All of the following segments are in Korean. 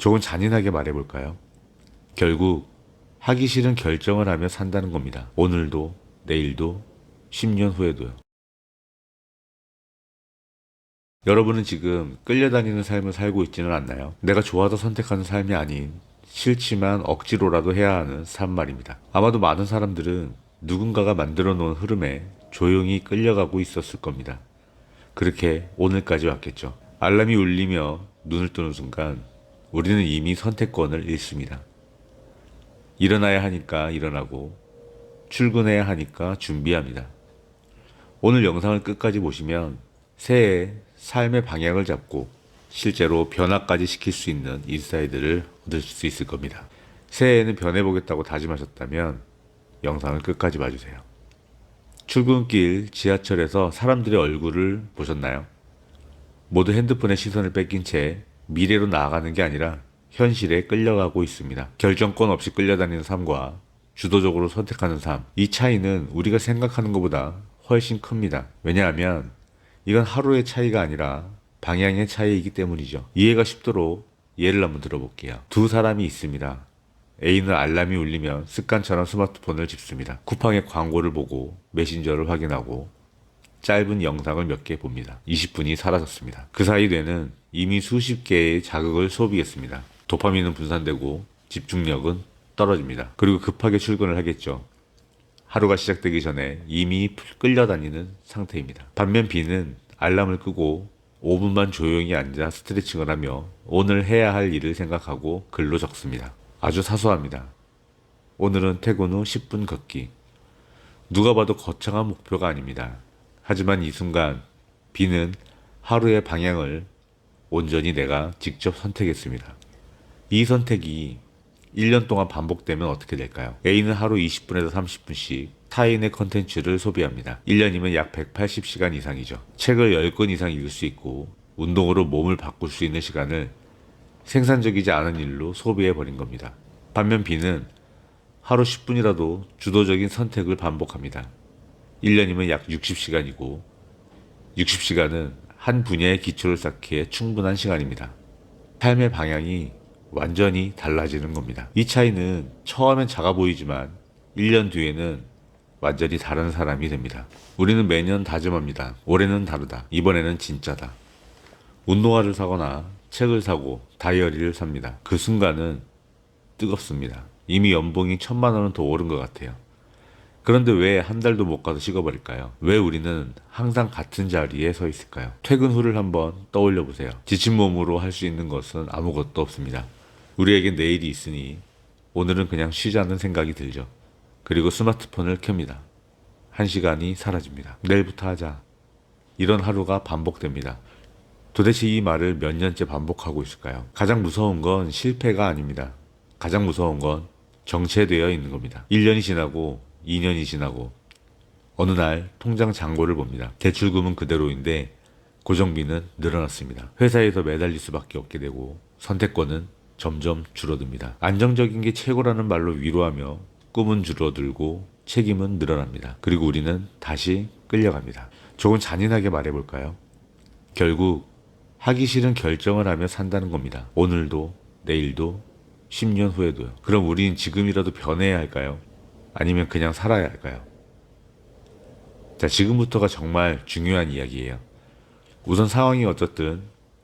조금 잔인하게 말해볼까요? 결국 하기 싫은 결정을 하며 산다는 겁니다. 오늘도, 내일도, 10년 후에도요. 여러분은 지금 끌려다니는 삶을 살고 있지는 않나요? 내가 좋아서 선택하는 삶이 아닌 싫지만 억지로라도 해야 하는 삶 말입니다. 아마도 많은 사람들은 누군가가 만들어 놓은 흐름에 조용히 끌려가고 있었을 겁니다. 그렇게 오늘까지 왔겠죠. 알람이 울리며 눈을 뜨는 순간 우리는 이미 선택권을 잃습니다. 일어나야 하니까 일어나고 출근해야 하니까 준비합니다. 오늘 영상을 끝까지 보시면 새해 삶의 방향을 잡고 실제로 변화까지 시킬 수 있는 인사이트를 얻을 수 있을 겁니다. 새해에는 변해보겠다고 다짐하셨다면 영상을 끝까지 봐주세요. 출근길 지하철에서 사람들의 얼굴을 보셨나요? 모두 핸드폰에 시선을 뺏긴 채 미래로 나아가는 게 아니라 현실에 끌려가고 있습니다. 결정권 없이 끌려다니는 삶과 주도적으로 선택하는 삶. 이 차이는 우리가 생각하는 것보다 훨씬 큽니다. 왜냐하면 이건 하루의 차이가 아니라 방향의 차이이기 때문이죠. 이해가 쉽도록 예를 한번 들어볼게요. 두 사람이 있습니다. A는 알람이 울리면 습관처럼 스마트폰을 집습니다. 쿠팡의 광고를 보고 메신저를 확인하고 짧은 영상을 몇 개 봅니다. 20분이 사라졌습니다. 그 사이 뇌는 이미 수십 개의 자극을 소비했습니다. 도파민은 분산되고 집중력은 떨어집니다. 그리고 급하게 출근을 하겠죠. 하루가 시작되기 전에 이미 끌려다니는 상태입니다. 반면 B는 알람을 끄고 5분만 조용히 앉아 스트레칭을 하며 오늘 해야 할 일을 생각하고 글로 적습니다. 아주 사소합니다. 오늘은 퇴근 후 10분 걷기. 누가 봐도 거창한 목표가 아닙니다. 하지만 이 순간 B는 하루의 방향을 온전히 내가 직접 선택했습니다. 이 선택이 1년 동안 반복되면 어떻게 될까요? A는 하루 20분에서 30분씩 타인의 컨텐츠를 소비합니다. 1년이면 약 180시간 이상이죠. 책을 10권 이상 읽을 수 있고 운동으로 몸을 바꿀 수 있는 시간을 생산적이지 않은 일로 소비해버린 겁니다. 반면 B는 하루 10분이라도 주도적인 선택을 반복합니다. 1년이면 약 60시간이고 60시간은 한 분야의 기초를 쌓기에 충분한 시간입니다. 삶의 방향이 완전히 달라지는 겁니다. 이 차이는 처음엔 작아 보이지만 1년 뒤에는 완전히 다른 사람이 됩니다. 우리는 매년 다짐합니다. 올해는 다르다. 이번에는 진짜다. 운동화를 사거나 책을 사고 다이어리를 삽니다. 그 순간은 뜨겁습니다. 이미 연봉이 1,000만 원은 더 오른 것 같아요. 그런데 왜 한 달도 못 가서 식어버릴까요? 왜 우리는 항상 같은 자리에 서 있을까요? 퇴근 후를 한번 떠올려 보세요. 지친 몸으로 할 수 있는 것은 아무것도 없습니다. 우리에겐 내일이 있으니 오늘은 그냥 쉬자는 생각이 들죠. 그리고 스마트폰을 켭니다. 1시간이 사라집니다. 내일부터 하자. 이런 하루가 반복됩니다. 도대체 이 말을 몇 년째 반복하고 있을까요? 가장 무서운 건 실패가 아닙니다. 가장 무서운 건 정체되어 있는 겁니다. 1년이 지나고 2년이 지나고 어느 날 통장 잔고를 봅니다. 대출금은 그대로인데 고정비는 늘어났습니다. 회사에서 매달릴 수밖에 없게 되고 선택권은 점점 줄어듭니다. 안정적인 게 최고라는 말로 위로하며 꿈은 줄어들고 책임은 늘어납니다. 그리고 우리는 다시 끌려갑니다. 조금 잔인하게 말해볼까요? 결국 하기 싫은 결정을 하며 산다는 겁니다. 오늘도, 내일도, 10년 후에도요. 그럼 우린 지금이라도 변해야 할까요? 아니면 그냥 살아야 할까요? 자, 지금부터가 정말 중요한 이야기예요. 우선 상황이 어떻든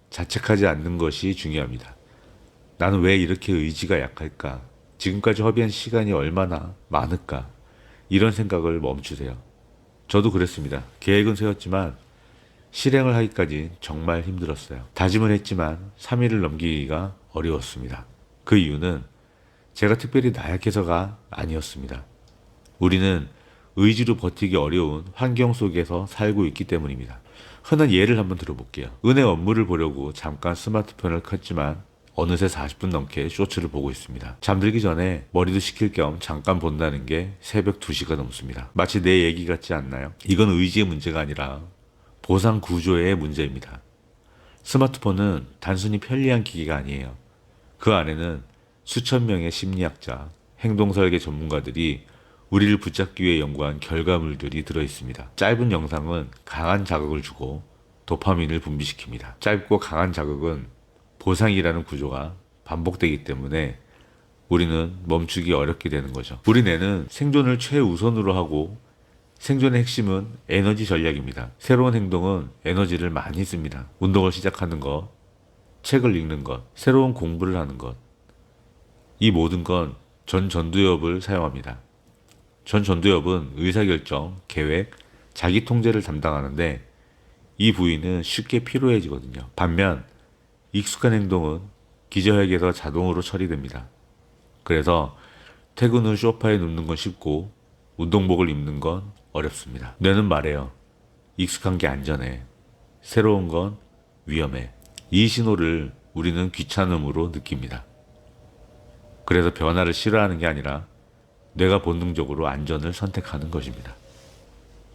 자책하지 않는 것이 중요합니다. 나는 왜 이렇게 의지가 약할까? 지금까지 허비한 시간이 얼마나 많을까? 이런 생각을 멈추세요. 저도 그랬습니다. 계획은 세웠지만 실행을 하기까지 정말 힘들었어요. 다짐을 했지만 3일을 넘기기가 어려웠습니다. 그 이유는 제가 특별히 나약해서가 아니었습니다. 우리는 의지로 버티기 어려운 환경 속에서 살고 있기 때문입니다. 흔한 예를 한번 들어볼게요. 은행 업무를 보려고 잠깐 스마트폰을 켰지만 어느새 40분 넘게 쇼츠를 보고 있습니다. 잠들기 전에 머리도 식힐 겸 잠깐 본다는 게 새벽 2시가 넘습니다. 마치 내 얘기 같지 않나요? 이건 의지의 문제가 아니라 보상 구조의 문제입니다. 스마트폰은 단순히 편리한 기기가 아니에요. 그 안에는 수천 명의 심리학자, 행동설계 전문가들이 우리를 붙잡기 위해 연구한 결과물들이 들어있습니다. 짧은 영상은 강한 자극을 주고 도파민을 분비시킵니다. 짧고 강한 자극은 보상이라는 구조가 반복되기 때문에 우리는 멈추기 어렵게 되는 거죠. 우리 뇌는 생존을 최우선으로 하고 생존의 핵심은 에너지 전략입니다. 새로운 행동은 에너지를 많이 씁니다. 운동을 시작하는 것, 책을 읽는 것, 새로운 공부를 하는 것. 이 모든 건 전두엽을 사용합니다. 전두엽은 의사결정, 계획, 자기 통제를 담당하는데 이 부위는 쉽게 피로해지거든요. 반면 익숙한 행동은 기저핵에서 자동으로 처리됩니다. 그래서 퇴근 후 소파에 눕는 건 쉽고 운동복을 입는 건 어렵습니다. 뇌는 말해요. 익숙한 게 안전해. 새로운 건 위험해. 이 신호를 우리는 귀찮음으로 느낍니다. 그래서 변화를 싫어하는 게 아니라 뇌가 본능적으로 안전을 선택하는 것입니다.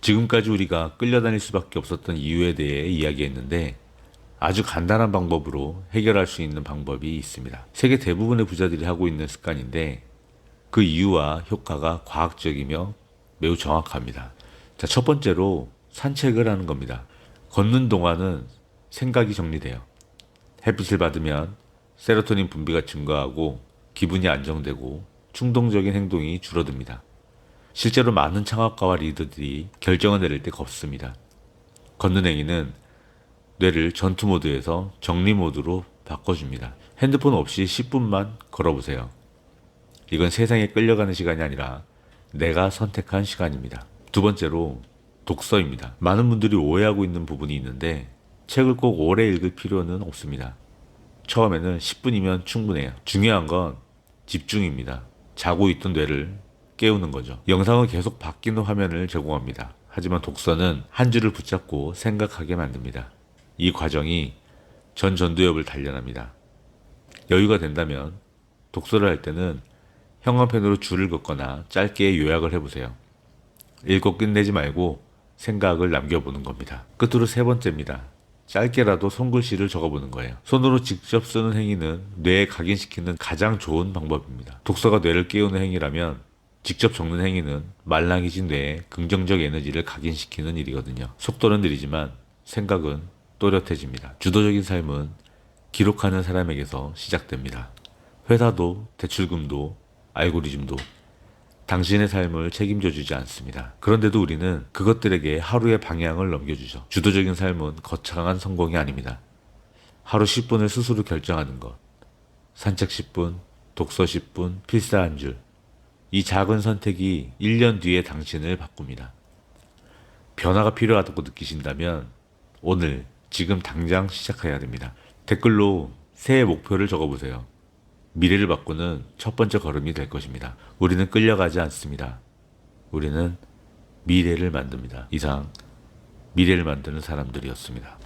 지금까지 우리가 끌려다닐 수밖에 없었던 이유에 대해 이야기했는데 아주 간단한 방법으로 해결할 수 있는 방법이 있습니다. 세계 대부분의 부자들이 하고 있는 습관인데 그 이유와 효과가 과학적이며 매우 정확합니다. 자, 첫 번째로 산책을 하는 겁니다. 걷는 동안은 생각이 정리돼요. 햇빛을 받으면 세로토닌 분비가 증가하고 기분이 안정되고 충동적인 행동이 줄어듭니다. 실제로 많은 창업가와 리더들이 결정을 내릴 때 걷습니다. 걷는 행위는 뇌를 전투 모드에서 정리 모드로 바꿔줍니다. 핸드폰 없이 10분만 걸어보세요. 이건 세상에 끌려가는 시간이 아니라 내가 선택한 시간입니다. 두 번째로 독서입니다. 많은 분들이 오해하고 있는 부분이 있는데 책을 꼭 오래 읽을 필요는 없습니다. 처음에는 10분이면 충분해요. 중요한 건 집중입니다. 자고 있던 뇌를 깨우는 거죠. 영상은 계속 바뀌는 화면을 제공합니다. 하지만 독서는 한 줄을 붙잡고 생각하게 만듭니다. 이 과정이 전두엽을 단련합니다. 여유가 된다면 독서를 할 때는 형광펜으로 줄을 긋거나 짧게 요약을 해보세요. 읽고 끝내지 말고 생각을 남겨보는 겁니다. 끝으로 세 번째입니다. 짧게라도 손글씨를 적어보는 거예요. 손으로 직접 쓰는 행위는 뇌에 각인시키는 가장 좋은 방법입니다. 독서가 뇌를 깨우는 행위라면 직접 적는 행위는 말랑해진 뇌에 긍정적 에너지를 각인시키는 일이거든요. 속도는 느리지만 생각은 또렷해집니다. 주도적인 삶은 기록하는 사람에게서 시작됩니다. 회사도 대출금도 알고리즘도 당신의 삶을 책임져 주지 않습니다. 그런데도 우리는 그것들에게 하루의 방향을 넘겨주죠. 주도적인 삶은 거창한 성공이 아닙니다. 하루 10분을 스스로 결정하는 것. 산책 10분, 독서 10분, 필사 한 줄. 이 작은 선택이 1년 뒤에 당신을 바꿉니다. 변화가 필요하다고 느끼신다면 오늘, 지금 당장 시작해야 됩니다. 댓글로 새해 목표를 적어보세요. 미래를 바꾸는 첫 번째 걸음이 될 것입니다. 우리는 끌려가지 않습니다. 우리는 미래를 만듭니다. 이상 미래를 만드는 사람들이었습니다.